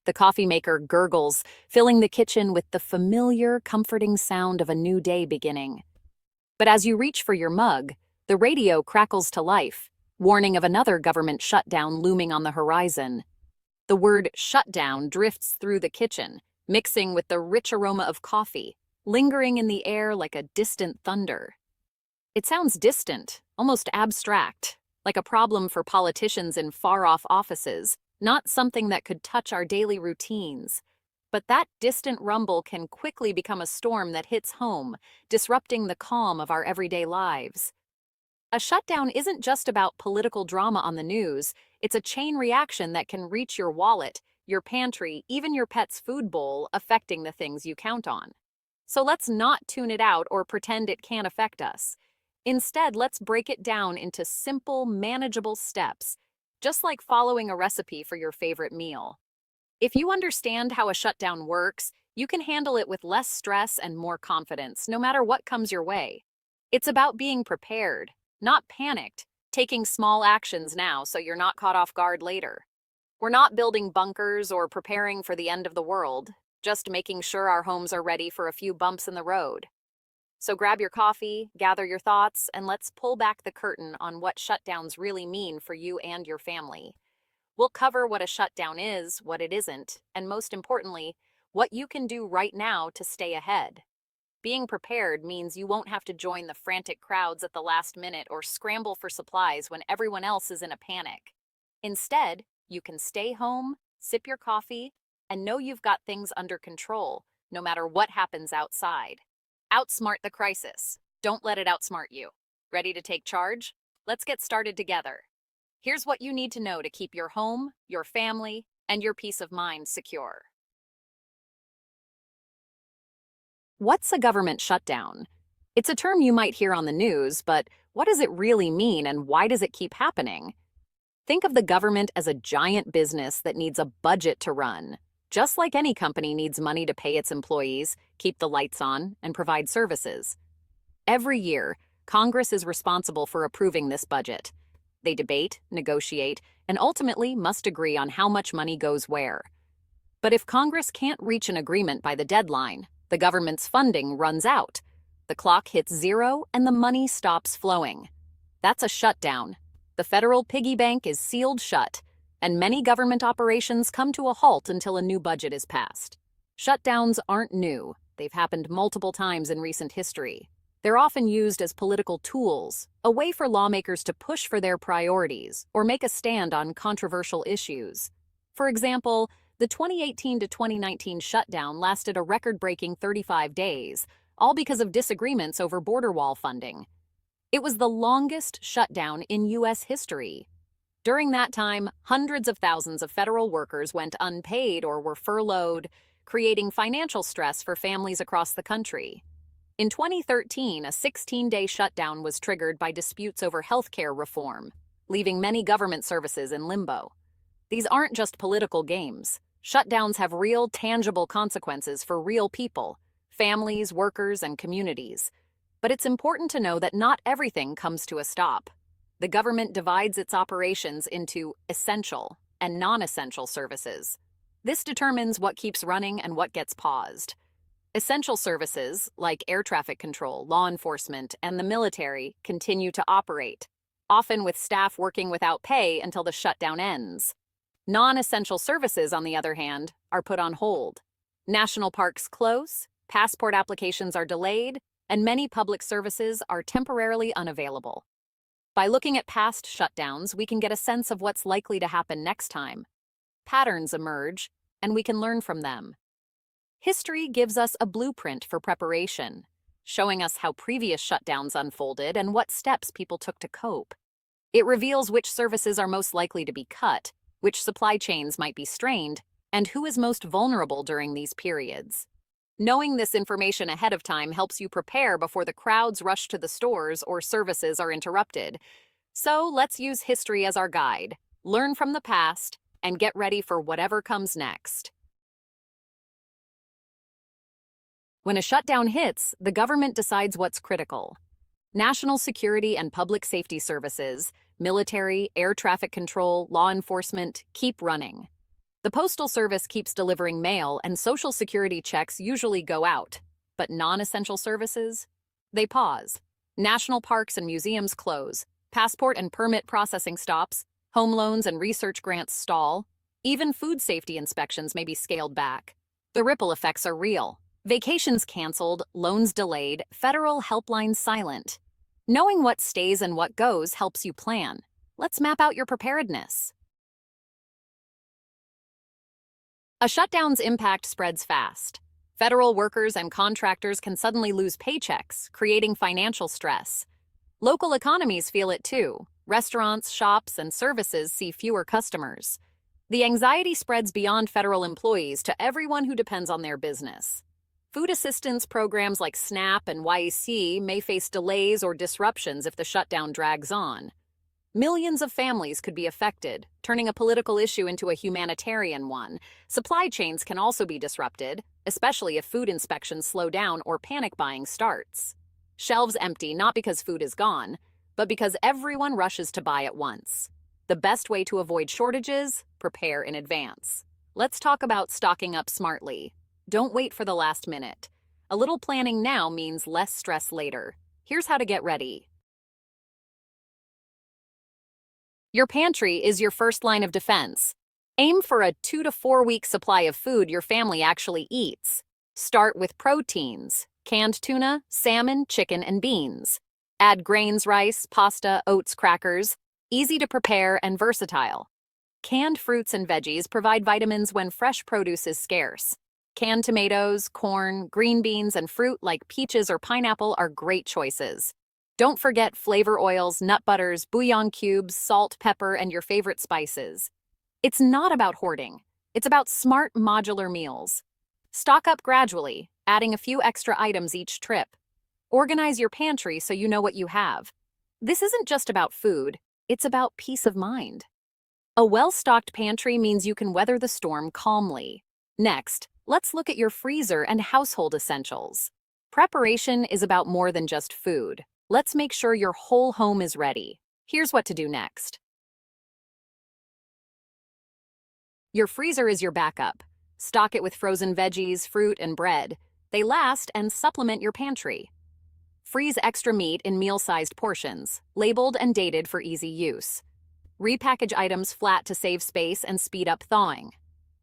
The coffee maker gurgles, filling the kitchen with the familiar, comforting sound of a new day beginning. But as you reach for your mug, the radio crackles to life, warning of another government shutdown looming on the horizon. The word shutdown drifts through the kitchen, mixing with the rich aroma of coffee, lingering in the air like a distant thunder. It sounds distant, almost abstract, like a problem for politicians in far-off offices, not something that could touch our daily routines. But that distant rumble can quickly become a storm that hits home, disrupting the calm of our everyday lives. A shutdown isn't just about political drama on the news, it's a chain reaction that can reach your wallet, your pantry, even your pet's food bowl, affecting the things you count on. So let's not tune it out or pretend it can't affect us. Instead, let's break it down into simple, manageable steps, just like following a recipe for your favorite meal. If you understand how a shutdown works, you can handle it with less stress and more confidence, no matter what comes your way. It's about being prepared, not panicked, taking small actions now so you're not caught off guard later. We're not building bunkers or preparing for the end of the world, just making sure our homes are ready for a few bumps in the road. So grab your coffee, gather your thoughts, and let's pull back the curtain on what shutdowns really mean for you and your family. We'll cover what a shutdown is, what it isn't, and most importantly, what you can do right now to stay ahead. Being prepared means you won't have to join the frantic crowds at the last minute or scramble for supplies when everyone else is in a panic. Instead, you can stay home, sip your coffee, and know you've got things under control, no matter what happens outside. Outsmart the crisis. Don't let it outsmart you. Ready to take charge? Let's get started together. Here's what you need to know to keep your home, your family, and your peace of mind secure. What's a government shutdown? It's a term you might hear on the news, but what does it really mean and why does it keep happening? Think of the government as a giant business that needs a budget to run. Just like any company needs money to pay its employees, keep the lights on, and provide services. Every year, Congress is responsible for approving this budget. They debate, negotiate, and ultimately must agree on how much money goes where. But if Congress can't reach an agreement by the deadline, the government's funding runs out. The clock hits zero and the money stops flowing. That's a shutdown. The federal piggy bank is sealed shut, and many government operations come to a halt until a new budget is passed. Shutdowns aren't new. They've happened multiple times in recent history. They're often used as political tools, a way for lawmakers to push for their priorities or make a stand on controversial issues. For example, the 2018 to 2019 shutdown lasted a record-breaking 35 days, all because of disagreements over border wall funding. It was the longest shutdown in U.S. history. During that time, hundreds of thousands of federal workers went unpaid or were furloughed, creating financial stress for families across the country. In 2013, a 16-day shutdown was triggered by disputes over healthcare reform, leaving many government services in limbo. These aren't just political games. Shutdowns have real, tangible consequences for real people, families, workers, and communities. But it's important to know that not everything comes to a stop. The government divides its operations into essential and non-essential services. This determines what keeps running and what gets paused. Essential services, like air traffic control, law enforcement, and the military, continue to operate, often with staff working without pay until the shutdown ends. Non-essential services, on the other hand, are put on hold. National parks close, passport applications are delayed, and many public services are temporarily unavailable. By looking at past shutdowns, we can get a sense of what's likely to happen next time. Patterns emerge, and we can learn from them. History gives us a blueprint for preparation, showing us how previous shutdowns unfolded and what steps people took to cope. It reveals which services are most likely to be cut, which supply chains might be strained, and who is most vulnerable during these periods. Knowing this information ahead of time helps you prepare before the crowds rush to the stores or services are interrupted. So let's use history as our guide, learn from the past, and get ready for whatever comes next. When a shutdown hits, the government decides what's critical. National security and public safety services, military, air traffic control, law enforcement keep running. The Postal Service keeps delivering mail and Social Security checks usually go out. But non-essential services? They pause. National parks and museums close. Passport and permit processing stops. Home loans and research grants stall. Even food safety inspections may be scaled back. The ripple effects are real. Vacations canceled, loans delayed, federal helplines silent. Knowing what stays and what goes helps you plan. Let's map out your preparedness. A shutdown's impact spreads fast. Federal workers and contractors can suddenly lose paychecks, creating financial stress. Local economies feel it too. Restaurants, shops, and services see fewer customers. The anxiety spreads beyond federal employees to everyone who depends on their business. Food assistance programs like SNAP and YEC may face delays or disruptions if the shutdown drags on. Millions of families could be affected, turning a political issue into a humanitarian one. Supply chains can also be disrupted, especially if food inspections slow down or panic buying starts. Shelves empty not because food is gone, but because everyone rushes to buy at once. The best way to avoid shortages? Prepare in advance. Let's talk about stocking up smartly. Don't wait for the last minute. A little planning now means less stress later. Here's how to get ready. Your pantry is your first line of defense. Aim for a 2 to 4 week supply of food your family actually eats. Start with proteins: canned tuna, salmon, chicken, and beans. Add grains, rice, pasta, oats, crackers. Easy to prepare and versatile. Canned fruits and veggies provide vitamins when fresh produce is scarce. Canned tomatoes, corn, green beans, and fruit like peaches or pineapple are great choices. Don't forget flavor oils, nut butters, bouillon cubes, salt, pepper, and your favorite spices. It's not about hoarding. It's about smart modular meals. Stock up gradually, adding a few extra items each trip. Organize your pantry so you know what you have. This isn't just about food, it's about peace of mind. A well-stocked pantry means you can weather the storm calmly. Next, let's look at your freezer and household essentials. Preparation is about more than just food. Let's make sure your whole home is ready. Here's what to do next. Your freezer is your backup. Stock it with frozen veggies, fruit, and bread. They last and supplement your pantry. Freeze extra meat in meal-sized portions, labeled and dated for easy use. Repackage items flat to save space and speed up thawing.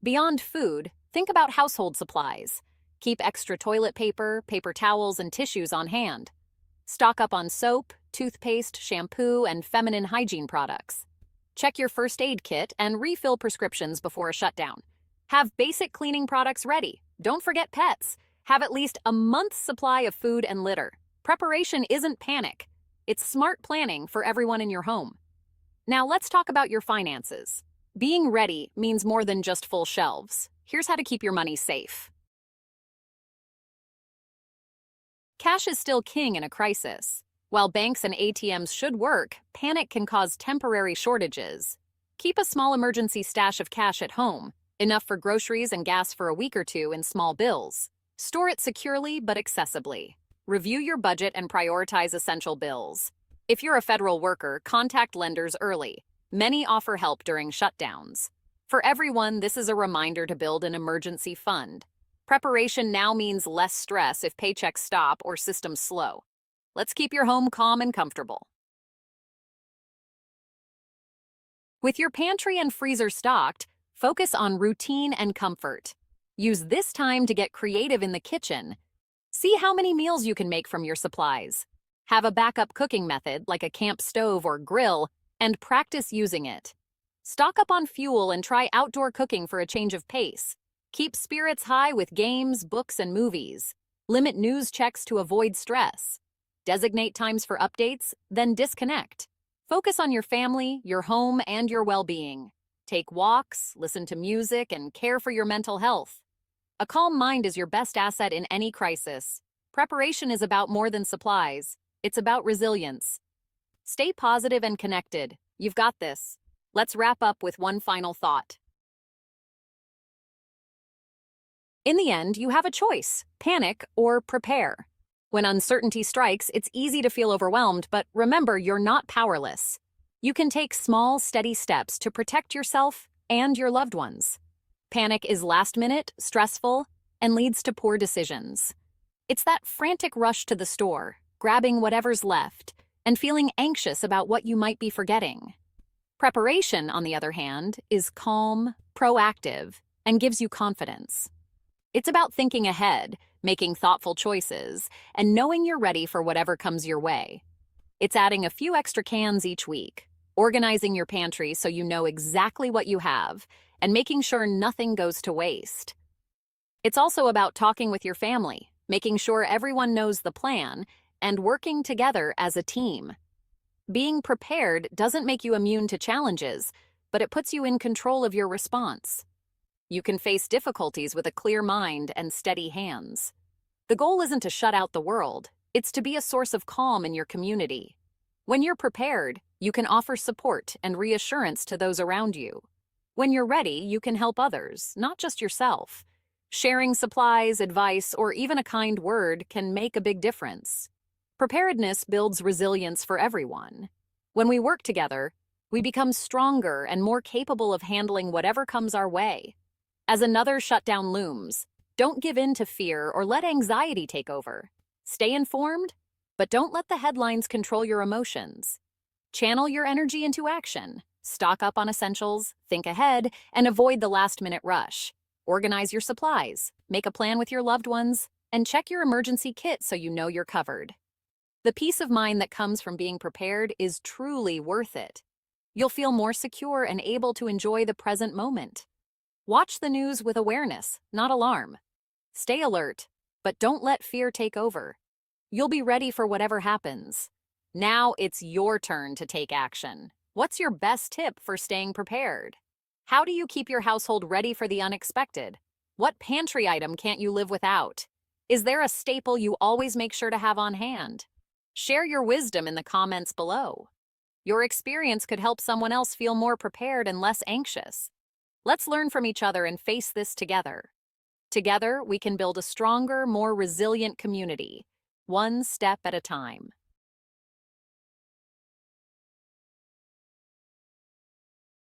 Beyond food, think about household supplies. Keep extra toilet paper, paper towels, and tissues on hand. Stock up on soap, toothpaste, shampoo, and feminine hygiene products. Check your first aid kit and refill prescriptions before a shutdown. Have basic cleaning products ready. Don't forget pets. Have at least a month's supply of food and litter. Preparation isn't panic. It's smart planning for everyone in your home. Now let's talk about your finances. Being ready means more than just full shelves. Here's how to keep your money safe. Cash is still king in a crisis. While banks and ATMs should work, panic can cause temporary shortages. Keep a small emergency stash of cash at home, enough for groceries and gas for a week or two in small bills. Store it securely but accessibly. Review your budget and prioritize essential bills. If you're a federal worker, contact lenders early. Many offer help during shutdowns. For everyone, this is a reminder to build an emergency fund. Preparation now means less stress if paychecks stop or systems slow. Let's keep your home calm and comfortable. With your pantry and freezer stocked, focus on routine and comfort. Use this time to get creative in the kitchen. See how many meals you can make from your supplies. Have a backup cooking method like a camp stove or grill, and practice using it. Stock up on fuel and try outdoor cooking for a change of pace. Keep spirits high with games, books, and movies. Limit news checks to avoid stress. Designate times for updates, then disconnect. Focus on your family, your home, and your well-being. Take walks, listen to music, and care for your mental health. A calm mind is your best asset in any crisis. Preparation is about more than supplies. It's about resilience. Stay positive and connected. You've got this. Let's wrap up with one final thought. In the end, you have a choice: panic or prepare. When uncertainty strikes, it's easy to feel overwhelmed, but remember, you're not powerless. You can take small, steady steps to protect yourself and your loved ones. Panic is last-minute, stressful, and leads to poor decisions. It's that frantic rush to the store, grabbing whatever's left, and feeling anxious about what you might be forgetting. Preparation, on the other hand, is calm, proactive, and gives you confidence. It's about thinking ahead, making thoughtful choices, and knowing you're ready for whatever comes your way. It's adding a few extra cans each week, organizing your pantry so you know exactly what you have, and making sure nothing goes to waste. It's also about talking with your family, making sure everyone knows the plan, and working together as a team. Being prepared doesn't make you immune to challenges, but it puts you in control of your response. You can face difficulties with a clear mind and steady hands. The goal isn't to shut out the world, it's to be a source of calm in your community. When you're prepared, you can offer support and reassurance to those around you. When you're ready, you can help others, not just yourself. Sharing supplies, advice, or even a kind word can make a big difference. Preparedness builds resilience for everyone. When we work together, we become stronger and more capable of handling whatever comes our way. As another shutdown looms, don't give in to fear or let anxiety take over. Stay informed, but don't let the headlines control your emotions. Channel your energy into action. Stock up on essentials, think ahead, and avoid the last-minute rush. Organize your supplies, make a plan with your loved ones, and check your emergency kit so you know you're covered. The peace of mind that comes from being prepared is truly worth it. You'll feel more secure and able to enjoy the present moment. Watch the news with awareness, not alarm. Stay alert, but don't let fear take over. You'll be ready for whatever happens. Now it's your turn to take action. What's your best tip for staying prepared? How do you keep your household ready for the unexpected? What pantry item can't you live without? Is there a staple you always make sure to have on hand? Share your wisdom in the comments below. Your experience could help someone else feel more prepared and less anxious. Let's learn from each other and face this together. Together, we can build a stronger, more resilient community, one step at a time.